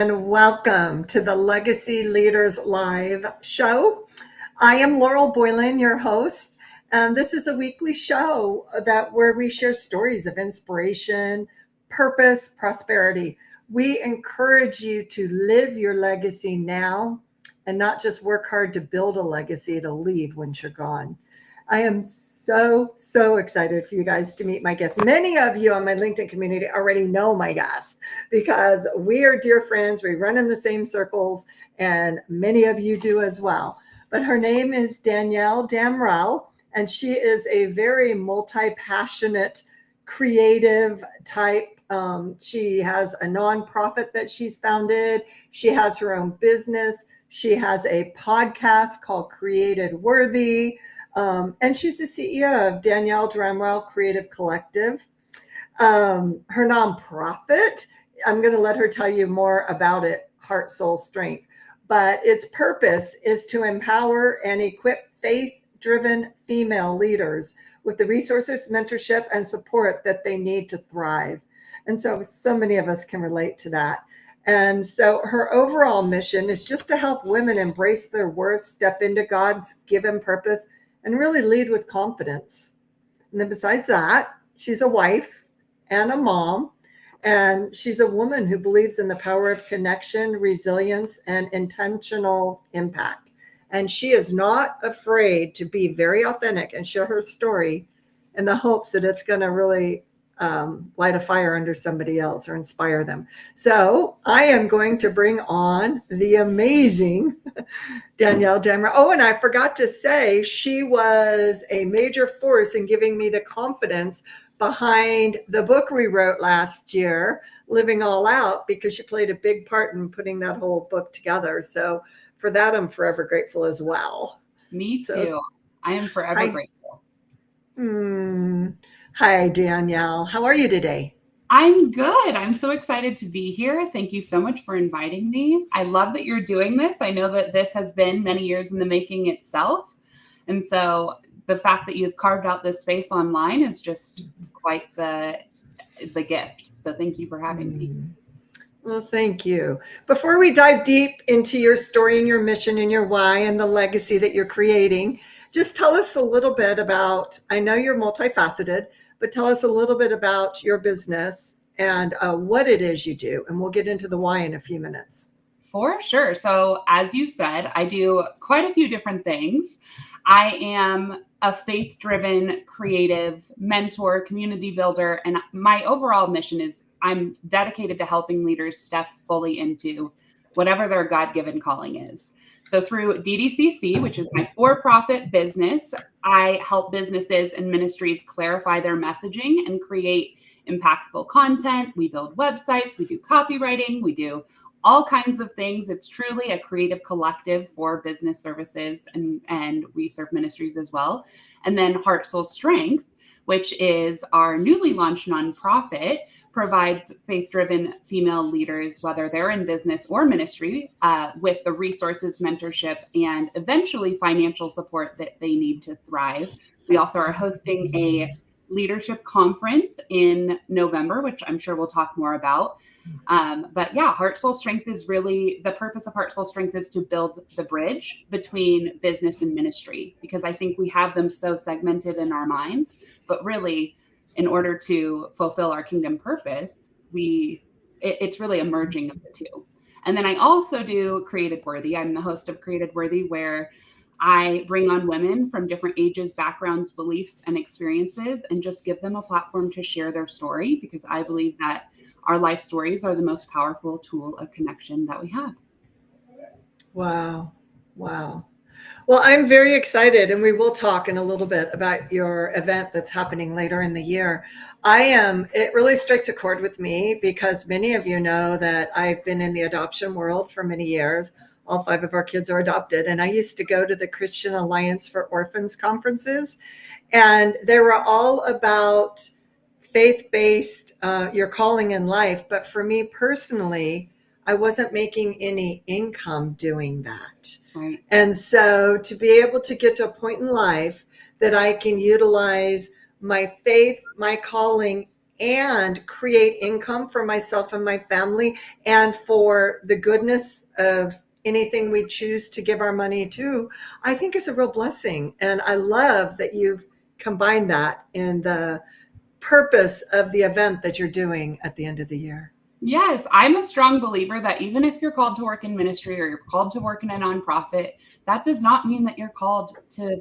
And welcome to the Legacy Leaders Live show. I am Laurel Boylan, your host, and this is a weekly show where we share stories of inspiration, purpose, prosperity. We encourage you to live your legacy now and not just work hard to build a legacy to leave when you're gone. I am so excited for you guys to meet my guests. Many of you on my LinkedIn community already know my guest because we are dear friends. We run in the same circles, and many of you do as well. But her name is Danielle Damrell, and she is a very multi-passionate, creative type. She has a nonprofit that she's founded. She has her own business. She has a podcast called Created Worthy. And she's the CEO of Danielle Damrell Creative Collective. Her nonprofit, I'm going to let her tell you more about it, Heart, Soul, Strength. But its purpose is to empower and equip faith-driven female leaders with the resources, mentorship, and support that they need to thrive. And so many of us can relate to that. And so her overall mission is just to help women embrace their worth, step into God's given purpose, and really lead with confidence. And then besides that, she's a wife and a mom, and she's a woman who believes in the power of connection, resilience, and intentional impact. And she is not afraid to be very authentic and share her story in the hopes that it's going to really light a fire under somebody else or inspire them. So I am going to bring on the amazing Danielle Damrell. Oh, and I forgot to say, she was a major force in giving me the confidence behind the book we wrote last year, Living All Out, because she played a big part in putting that whole book together. So for that, I'm forever grateful as well. Me too. I am forever grateful. Hi, Danielle. How are you today? I'm good. I'm so excited to be here. Thank you so much for inviting me. I love that you're doing this. I know that this has been many years in the making itself. And so the fact that you've carved out this space online is just quite the gift. So thank you for having me. Well, thank you. Before we dive deep into your story and your mission and your why and the legacy that you're creating, just tell us a little bit about, I know you're multifaceted, but tell us a little bit about your business and what it is you do. And we'll get into the why in a few minutes. For sure. So as you said, I do quite a few different things. I am a faith-driven, creative mentor, community builder, and my overall mission is I'm dedicated to helping leaders step fully into whatever their God-given calling is. So through DDCC, which is my for-profit business, I help businesses and ministries clarify their messaging and create impactful content. We build websites, we do copywriting, we do all kinds of things. It's truly a creative collective for business services, and we serve ministries as well. And then Heart, Soul, Strength, which is our newly launched nonprofit, provides faith-driven female leaders, whether they're in business or ministry, with the resources, mentorship, and eventually financial support that they need to thrive. We also are hosting a leadership conference in November, which I'm sure we'll talk more about. But yeah, Heart, Soul, Strength is really, the purpose of Heart, Soul, Strength is to build the bridge between business and ministry, because I think we have them so segmented in our minds, but really in order to fulfill our kingdom purpose, it's really a merging of the two. And then I also do Created Worthy. I'm the host of Created Worthy, where I bring on women from different ages, backgrounds, beliefs, and experiences, and just give them a platform to share their story, because I believe that our life stories are the most powerful tool of connection that we have. Wow. Well, I'm very excited, and we will talk in a little bit about your event that's happening later in the year. It really strikes a chord with me because many of you know that I've been in the adoption world for many years. All 5 of our kids are adopted. And I used to go to the Christian Alliance for Orphans conferences, and they were all about faith-based, your calling in life. But for me personally, I wasn't making any income doing that. Right. And so to be able to get to a point in life that I can utilize my faith, my calling, and create income for myself and my family and for the goodness of anything we choose to give our money to, I think is a real blessing. And I love that you've combined that in the purpose of the event that you're doing at the end of the year. Yes, I'm a strong believer that even if you're called to work in ministry or you're called to work in a nonprofit, that does not mean that you're called to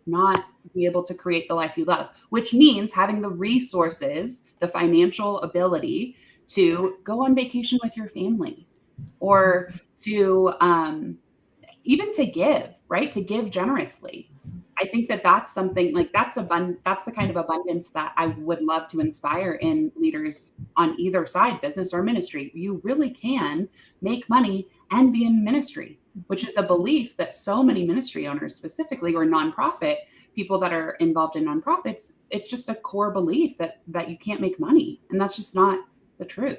not be able to create the life you love, which means having the resources, the financial ability to go on vacation with your family or to even to give, right? To give generously. I think that that's something like that's the kind of abundance that I would love to inspire in leaders on either side, business or ministry. You really can make money and be in ministry, which is a belief that so many ministry owners specifically, or nonprofit people that are involved in nonprofits, it's just a core belief that you can't make money. And that's just not the truth.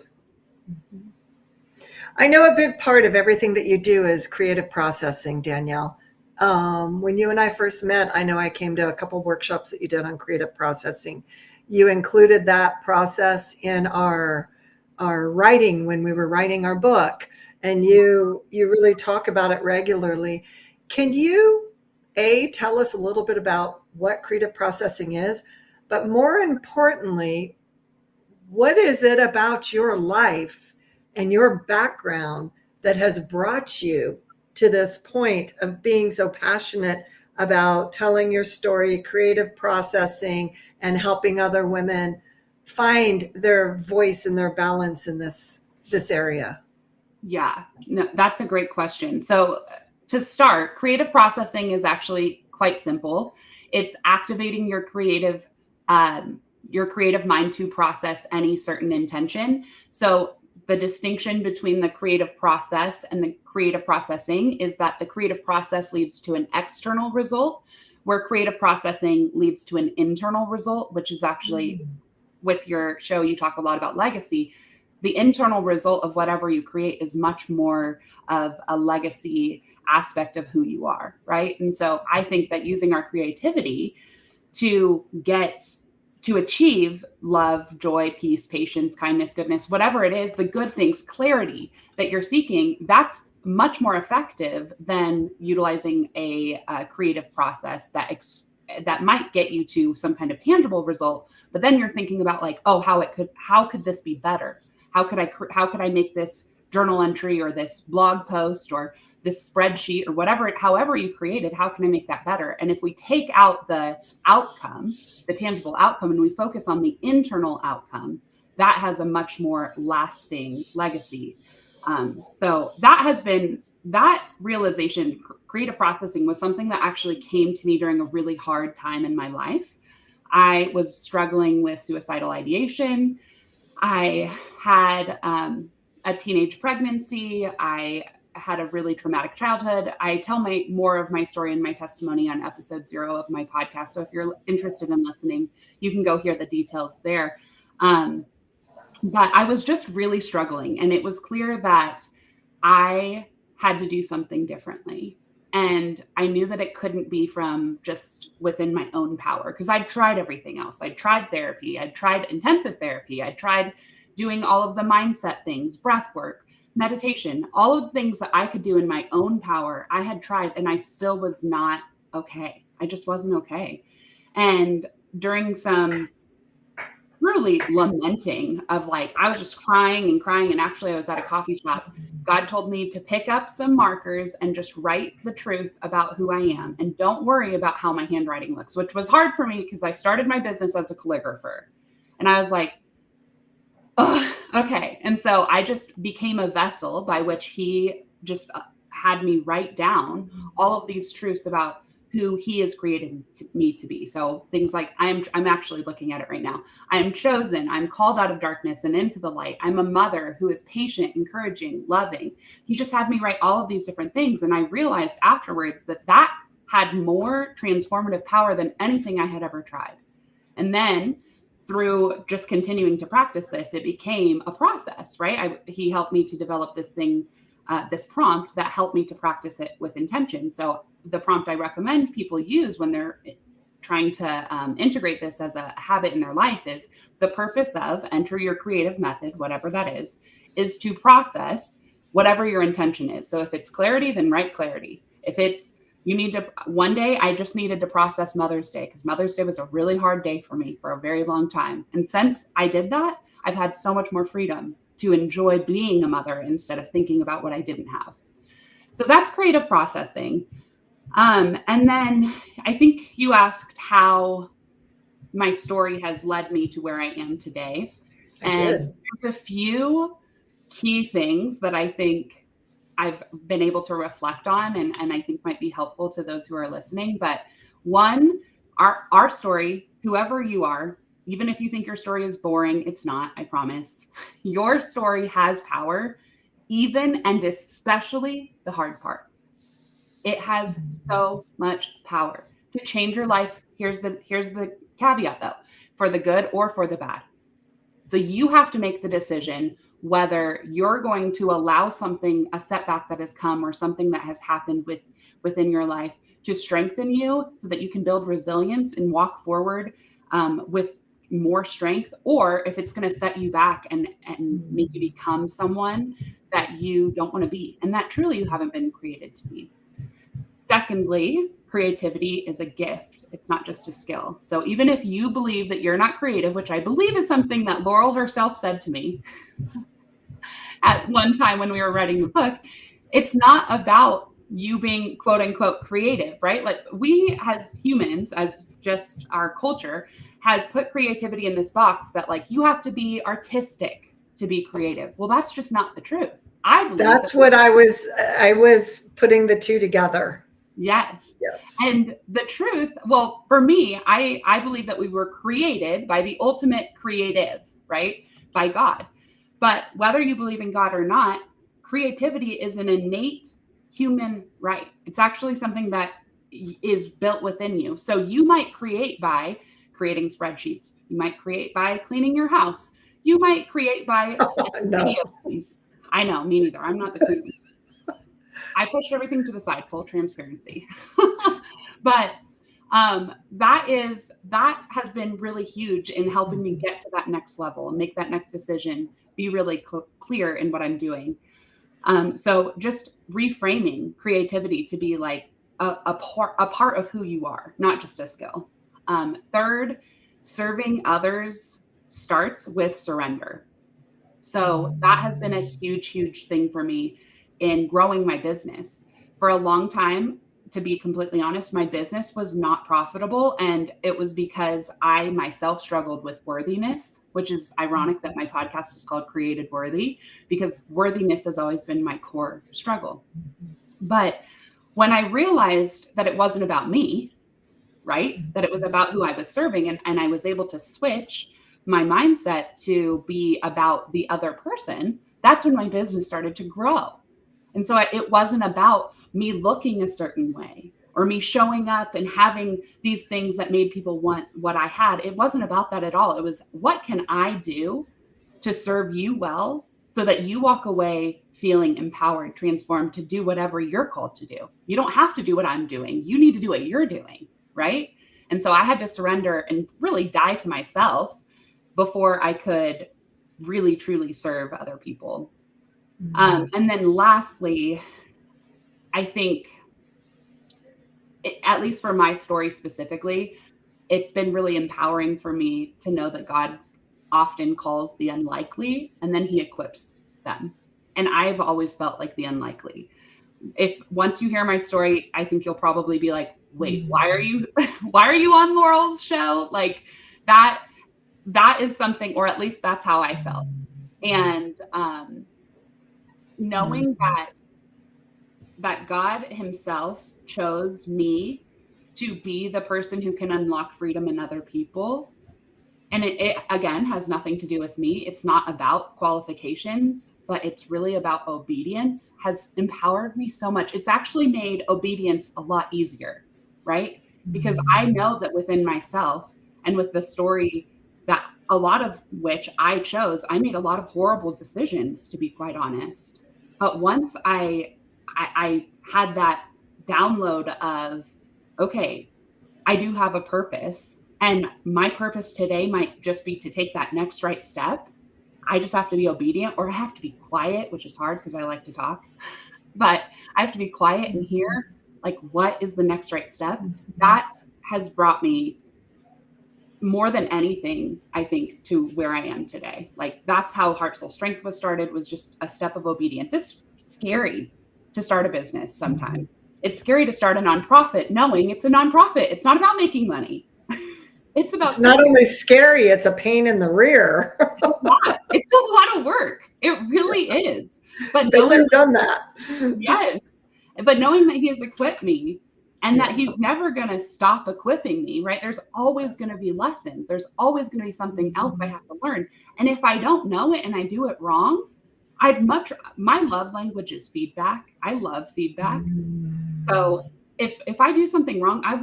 I know a big part of everything that you do is creative processing, Danielle. When you and I first met, I know I came to a couple workshops that you did on creative processing. You included that process in our writing when we were writing our book, and you really talk about it regularly. Can you tell us a little bit about what creative processing is, but more importantly, what is it about your life and your background that has brought you to this point of being so passionate about telling your story, creative processing, and helping other women find their voice and their balance in this area? Yeah, no, that's a great question. So to start, creative processing is actually quite simple. It's activating your creative mind to process any certain intention. So the distinction between the creative process and the creative processing is that the creative process leads to an external result, where creative processing leads to an internal result, which is actually with your show, you talk a lot about legacy. The internal result of whatever you create is much more of a legacy aspect of who you are, right? And so I think that using our creativity to achieve love, joy, peace, patience, kindness, goodness, whatever it is, the good things, clarity that you're seeking, that's much more effective than utilizing a creative process that might get you to some kind of tangible result. But then you're thinking about like, oh, how could this be better? How could I make this journal entry or this blog post or this spreadsheet or whatever, however you create it, how can I make that better? And if we take out the outcome, the tangible outcome, and we focus on the internal outcome, that has a much more lasting legacy. So that realization, creative processing, was something that actually came to me during a really hard time in my life. I was struggling with suicidal ideation. I had a teenage pregnancy. I had a really traumatic childhood. I tell more of my story and my testimony on episode 0 of my podcast. So if you're interested in listening, you can go hear the details there. But I was just really struggling, and it was clear that I had to do something differently. And I knew that it couldn't be from just within my own power, because I'd tried everything else. I'd tried therapy. I'd tried intensive therapy. I'd tried doing all of the mindset things, breath work, meditation, all of the things that I could do in my own power. I had tried, and I still was not okay. I just wasn't okay. And during some truly lamenting of like, I was just crying and crying. And actually I was at a coffee shop. God told me to pick up some markers and just write the truth about who I am. And don't worry about how my handwriting looks, which was hard for me because I started my business as a calligrapher. And I was like, oh, okay. And so I just became a vessel by which he just had me write down all of these truths about who he is creating me to be. So things like I'm actually looking at it right now. I am chosen. I'm called out of darkness and into the light. I'm a mother who is patient, encouraging, loving. He just had me write all of these different things. And I realized afterwards that had more transformative power than anything I had ever tried. And then through just continuing to practice this, it became a process, right? He helped me to develop this thing, this prompt that helped me to practice it with intention. So the prompt I recommend people use when they're trying to integrate this as a habit in their life is the purpose of enter your creative method, whatever that is to process whatever your intention is. So if it's clarity, then write clarity. If it's one day I just needed to process Mother's Day because Mother's Day was a really hard day for me for a very long time. And since I did that, I've had so much more freedom to enjoy being a mother instead of thinking about what I didn't have. So that's creative processing. And then I think you asked how my story has led me to where I am today. And there's a few key things that I think I've been able to reflect on and I think might be helpful to those who are listening. But one, our story, whoever you are, even if you think your story is boring, it's not, I promise. Your story has power, even and especially the hard parts. It has so much power to change your life. Here's the caveat though, for the good or for the bad. So you have to make the decision whether you're going to allow something, a setback that has come or something that has happened within your life to strengthen you so that you can build resilience and walk forward with more strength, or if it's going to set you back and make you become someone that you don't want to be and that truly you haven't been created to be. Secondly, creativity is a gift. It's not just a skill. So even if you believe that you're not creative, which I believe is something that Laurel herself said to me at one time when we were writing the book, it's not about you being quote unquote creative, right? Like we as humans, as just our culture has put creativity in this box that like you have to be artistic to be creative. Well, that's just not the truth. I believe that's what I was putting the two together. Yes. Yes. And the truth, well, for me, I believe that we were created by the ultimate creative, right? By God. But whether you believe in God or not, creativity is an innate human right. It's actually something that is built within you. So you might create by creating spreadsheets. You might create by cleaning your house. You might create by video games. I know, me neither. I'm not the creator. I pushed everything to the side, full transparency. But that has been really huge in helping me get to that next level and make that next decision, be really clear in what I'm doing. So just reframing creativity to be like a part of who you are, not just a skill. Third, serving others starts with surrender. So that has been a huge, huge thing for me in growing my business. For a long time, to be completely honest, my business was not profitable. And it was because I myself struggled with worthiness, which is ironic that my podcast is called Created Worthy, because worthiness has always been my core struggle. But when I realized that it wasn't about me, right, that it was about who I was serving, and I was able to switch my mindset to be about the other person, that's when my business started to grow. And so it wasn't about me looking a certain way or me showing up and having these things that made people want what I had. It wasn't about that at all. It was, what can I do to serve you well so that you walk away feeling empowered, transformed to do whatever you're called to do. You don't have to do what I'm doing. You need to do what you're doing, right? And so I had to surrender and really die to myself before I could really, truly serve other people. And then lastly, I think, at least for my story specifically, it's been really empowering for me to know that God often calls the unlikely and then he equips them. And I've always felt like the unlikely. If once you hear my story, I think you'll probably be like, wait, why are you on Laurel's show? Like that is something, or at least that's how I felt. And knowing that God himself chose me to be the person who can unlock freedom in other people. And it again has nothing to do with me. It's not about qualifications, but it's really about obedience, has empowered me so much. It's actually made obedience a lot easier, right? Because I know that within myself and with the story that a lot of which I chose, I made a lot of horrible decisions, to be quite honest. But once I had that download of, okay, I do have a purpose, and my purpose today might just be to take that next right step. I just have to be obedient, or I have to be quiet, which is hard because I like to talk, but I have to be quiet and hear, like, what is the next right step? That has brought me more than anything, I think, to where I am today. Like, that's how Heart Soul Strength was started, was just a step of obedience. It's scary to start a business sometimes. It's scary to start a nonprofit knowing it's a nonprofit. It's not about making money. It's about It's not only scary, it's a pain in the rear. a lot. It's a lot of work. It really is. But Been there, knowing, done that. yes, but knowing that he has equipped me and that Yes. he's never going to stop equipping me, right? There's always going to be lessons. There's always going to be something else I have to learn. And if I don't know it and I do it wrong, my love language is feedback. I love feedback. So if I do something wrong, I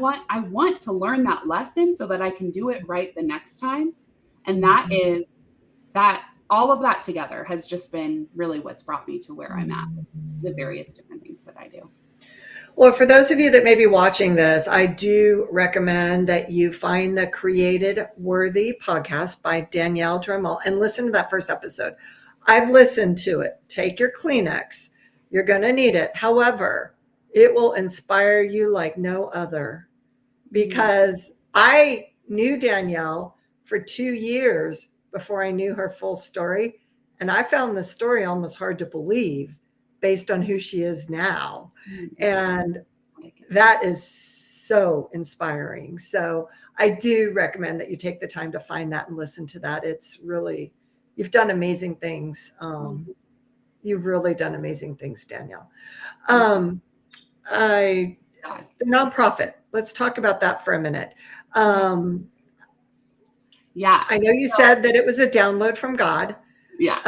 want to learn that lesson so that I can do it right the next time. And that is that all of that together has just been really what's brought me to where I'm at with the various different things that I do. Well, for those of you that may be watching this, I do recommend that you find the Created Worthy podcast by Danielle Damrell and listen to that first episode. I've listened to it. Take your Kleenex. You're going to need it. However, it will inspire you like no other, because I knew Danielle for 2 years before I knew her full story. And I found the story almost hard to believe based on who she is now. And that is so inspiring. So I do recommend that you take the time to find that and listen to that. It's really, you've done amazing things. You've really done amazing things, Danielle. The nonprofit, let's talk about that for a minute. Yeah. I know you said that it was a download from God. Yeah.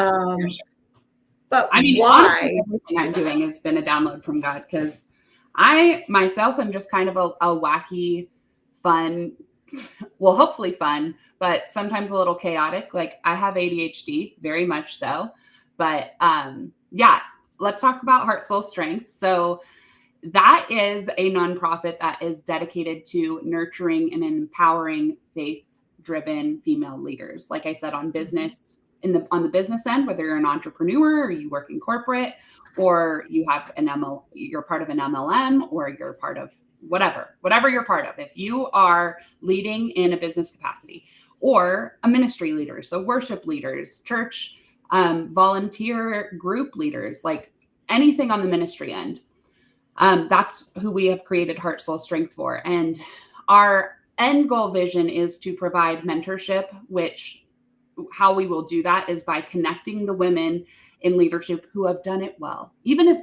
But I mean, why? honestly, everything I'm doing has been a download from God, because I myself am just kind of a wacky, fun, well, hopefully fun, but sometimes a little chaotic. Like, I have ADHD, very much so. But yeah, let's talk about Heart Soul Strength. So that is a nonprofit that is dedicated to nurturing and empowering faith-driven female leaders. Like I said, on business, on the business end, whether you're an entrepreneur or you work in corporate, or you have you're part of an MLM, or you're part of whatever you're part of. If you are leading in a business capacity, or a ministry leader, so worship leaders, church, volunteer group leaders, like anything on the ministry end, that's who we have created Heart Soul Strength for. And our end goal vision is to provide mentorship, which how we will do that is by connecting the women in leadership who have done it well. Even if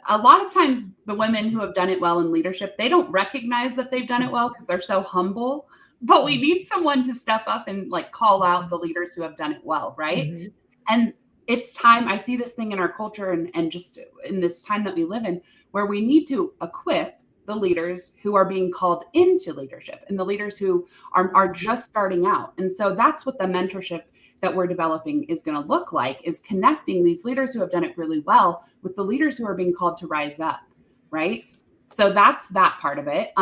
a lot of times the women who have done it well in leadership, they don't recognize that they've done it well because they're so humble, but we need someone to step up and like call out the leaders who have done it well. Right. And it's time. I see this thing in our culture and just in this time that we live in, where we need to equip the leaders who are being called into leadership and the leaders who are just starting out. And so that's what the mentorship that we're developing is going to look like, is connecting these leaders who have done it really well with the leaders who are being called to rise up, right? So that's that part of it.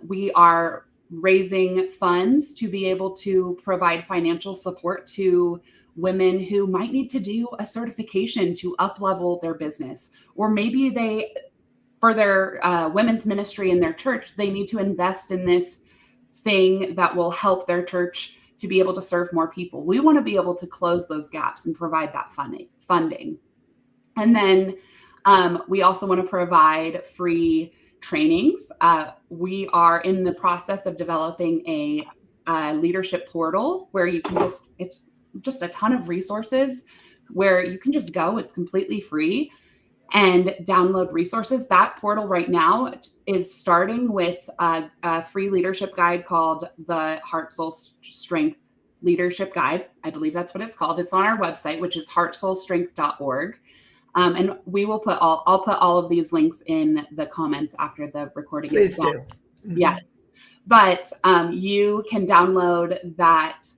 We are raising funds to be able to provide financial support to women who might need to do a certification to up-level their business, or maybe they, for their women's ministry in their church, they need to invest in this thing that will help their church to be able to serve more people. We want to be able to close those gaps and provide that funding. And then we also want to provide free trainings. We are in the process of developing a leadership portal where you can it's just a ton of resources where you can just go. It's completely free and download resources. That portal right now is starting with a free leadership guide called the Heart Soul Strength Leadership Guide. I believe that's what it's called. It's on our website, which is heartsoulstrength.org. And we will I'll put all of these links in the comments after the recording. Please do. Yes. But you can download that.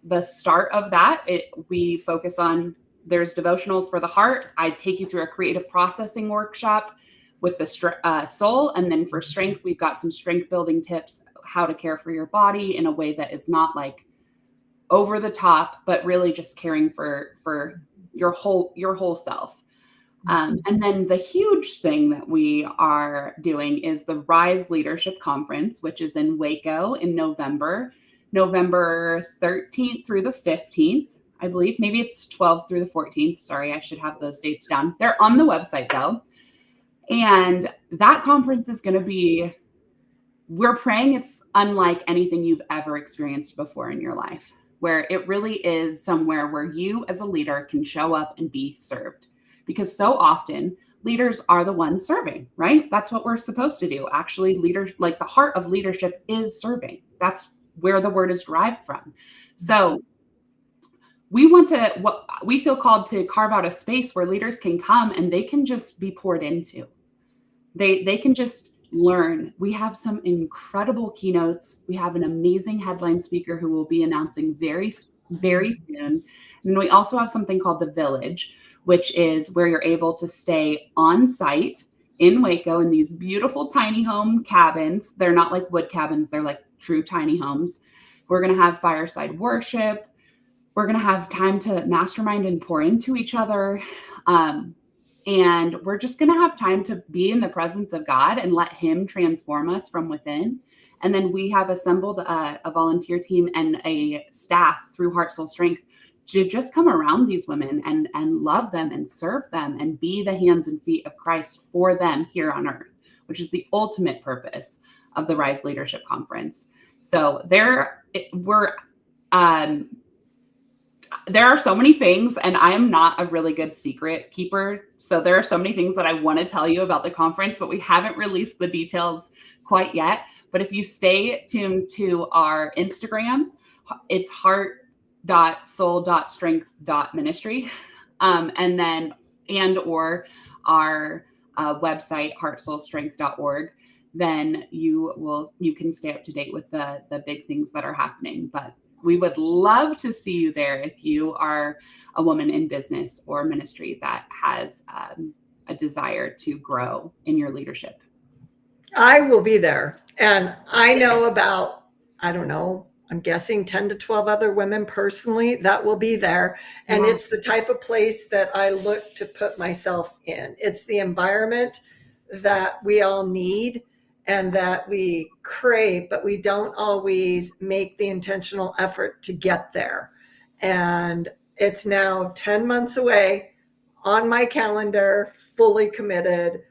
The start of that, we focus on, there's devotionals for the heart. I take you through a creative processing workshop with the soul. And then for strength, we've got some strength building tips how to care for your body in a way that is not like over the top, but really just caring for your whole self. And then the huge thing that we are doing is the Rise Leadership Conference, which is in Waco in November 13th through the 15th, I believe. Maybe it's 12th through the 14th. Sorry, I should have those dates down. They're on the website though. And that conference is going to be, we're praying it's unlike anything you've ever experienced before in your life, where it really is somewhere where you as a leader can show up and be served. Because so often leaders are the ones serving, right? That's what we're supposed to do. Actually, leaders, like the heart of leadership is serving. That's where the word is derived from. So we feel called to carve out a space where leaders can come and they can just be poured into. They can just learn. We have some incredible keynotes. We have an amazing headline speaker who will be announcing very, very soon. And we also have something called the Village, which is where you're able to stay on site in Waco in these beautiful tiny home cabins. They're not like wood cabins. They're like true tiny homes. We're going to have fireside worship. We're going to have time to mastermind and pour into each other. And we're just going to have time to be in the presence of God and let him transform us from within. And then we have assembled a volunteer team and a staff through Heart, Soul, Strength to just come around these women and love them and serve them and be the hands and feet of Christ for them here on earth, which is the ultimate purpose of the Rise Leadership Conference. So there are so many things, and I am not a really good secret keeper. So there are so many things that I want to tell you about the conference, but we haven't released the details quite yet. But if you stay tuned to our Instagram, it's heart.soul.strength.ministry. Or our website, heartsoulstrength.org, then you can stay up to date with the big things that are happening. But we would love to see you there if you are a woman in business or ministry that has a desire to grow in your leadership. I will be there. And I know about, I don't know, I'm guessing 10 to 12 other women personally that will be there. And it's the type of place that I look to put myself in. It's the environment that we all need and that we crave, but we don't always make the intentional effort to get there. And it's now 10 months away on my calendar, fully committed.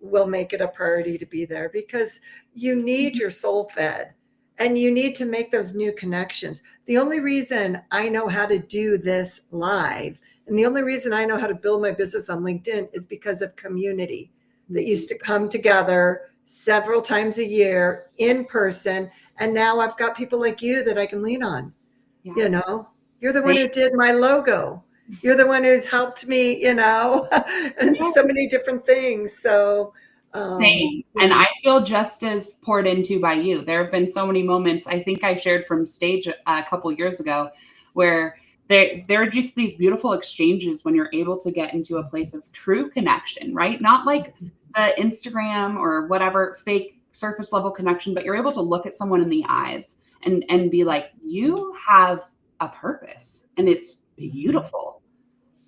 We'll make it a priority to be there because you need your soul fed and you need to make those new connections. The only reason I know how to do this live and the only reason I know how to build my business on LinkedIn is because of community that used to come together several times a year in person. And now I've got people like you that I can lean on. Yeah. You know, you're the one who did my logo. You're the one who's helped me, and so many different things. So same. And I feel just as poured into by you. There have been so many moments, I think I shared from stage a couple years ago, where there are just these beautiful exchanges when you're able to get into a place of true connection, right? Not like the Instagram or whatever fake surface level connection, but you're able to look at someone in the eyes and be like, you have a purpose and it's beautiful.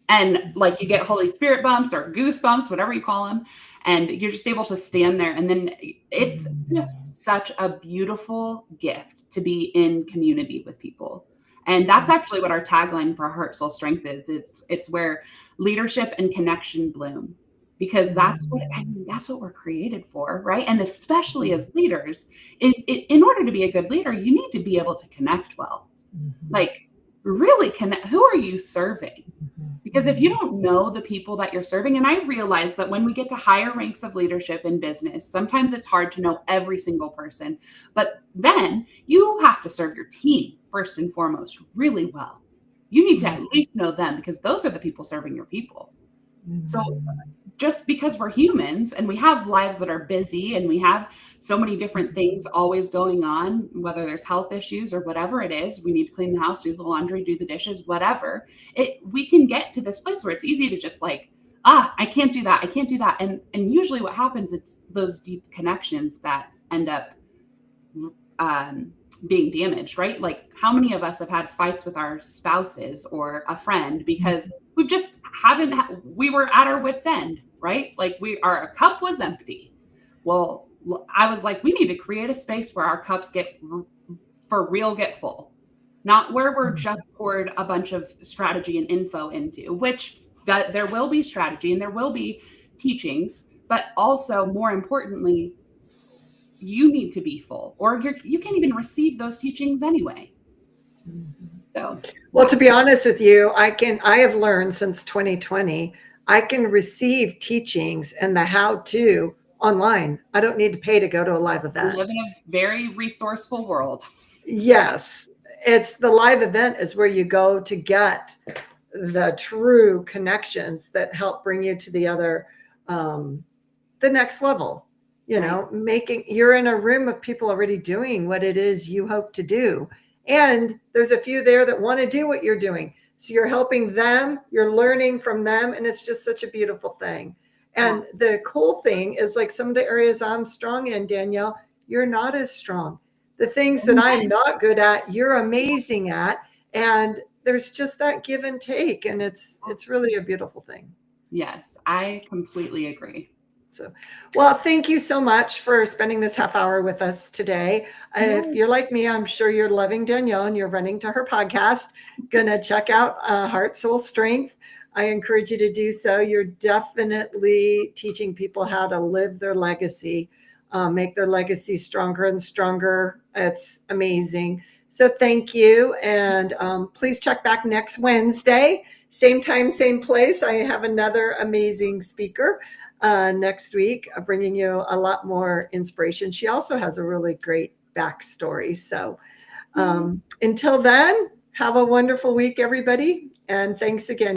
And like you get Holy Spirit bumps or goosebumps, whatever you call them. And you're just able to stand there. And then it's just such a beautiful gift to be in community with people. And that's actually what our tagline for Heart, Soul, Strength is. It's where leadership and connection bloom, because that's what we're created for, right? And especially as leaders, in order to be a good leader, you need to be able to connect well. Like really connect. Who are you serving? Because if you don't know the people that you're serving, and I realize that when we get to higher ranks of leadership in business, sometimes it's hard to know every single person, but then you have to serve your team first and foremost really well. You need to at least know them because those are the people serving your people. So just because we're humans and we have lives that are busy and we have so many different things always going on, whether there's health issues or whatever it is, we need to clean the house, do the laundry, do the dishes, whatever, we can get to this place where it's easy to just like, I can't do that. I can't do that. And usually what happens, it's those deep connections that end up being damaged, right? Like, how many of us have had fights with our spouses or a friend because we've just haven't, we were at our wits' end, right? Like, our cup was empty. Well, I was like, we need to create a space where our cups get for real, get full, not where we're just poured a bunch of strategy and info into, which there will be strategy and there will be teachings, but also more importantly, you need to be full, or you can't even receive those teachings anyway. So, well, to be honest with you, I have learned since 2020, I can receive teachings and the how to online. I don't need to pay to go to a live we live event. in a very resourceful world. Yes, it's the live event is where you go to get the true connections that help bring you to the next level. You know, making you're in a room of people already doing what it is you hope to do. And there's a few there that want to do what you're doing. So you're helping them, you're learning from them, and it's just such a beautiful thing. And the cool thing is, like, some of the areas I'm strong in, Danielle, you're not as strong. The things that I'm not good at, you're amazing at. And there's just that give and take. And it's really a beautiful thing. Yes, I completely agree. So, well, thank you so much for spending this half hour with us today. If you're like me, I'm sure you're loving Danielle and you're running to her podcast. Gonna check out Heart, Soul, Strength. I encourage you to do so. You're definitely teaching people how to live their legacy, make their legacy stronger and stronger. It's amazing. So thank you. And please check back next Wednesday, same time, same place. I have another amazing speaker next week, bringing you a lot more inspiration. She also has a really great backstory. So until then, have a wonderful week, everybody. And thanks again.